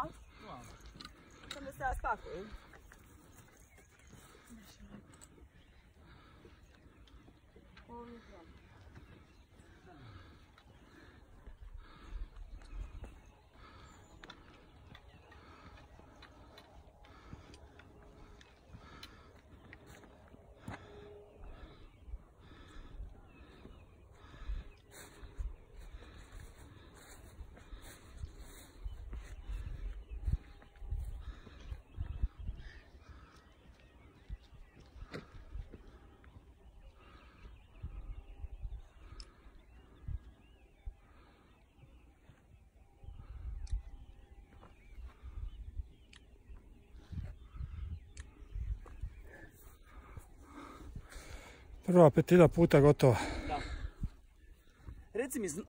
Ja. Sam da se ja spakujem. Prva petila puta gotova. Da. Reci mi,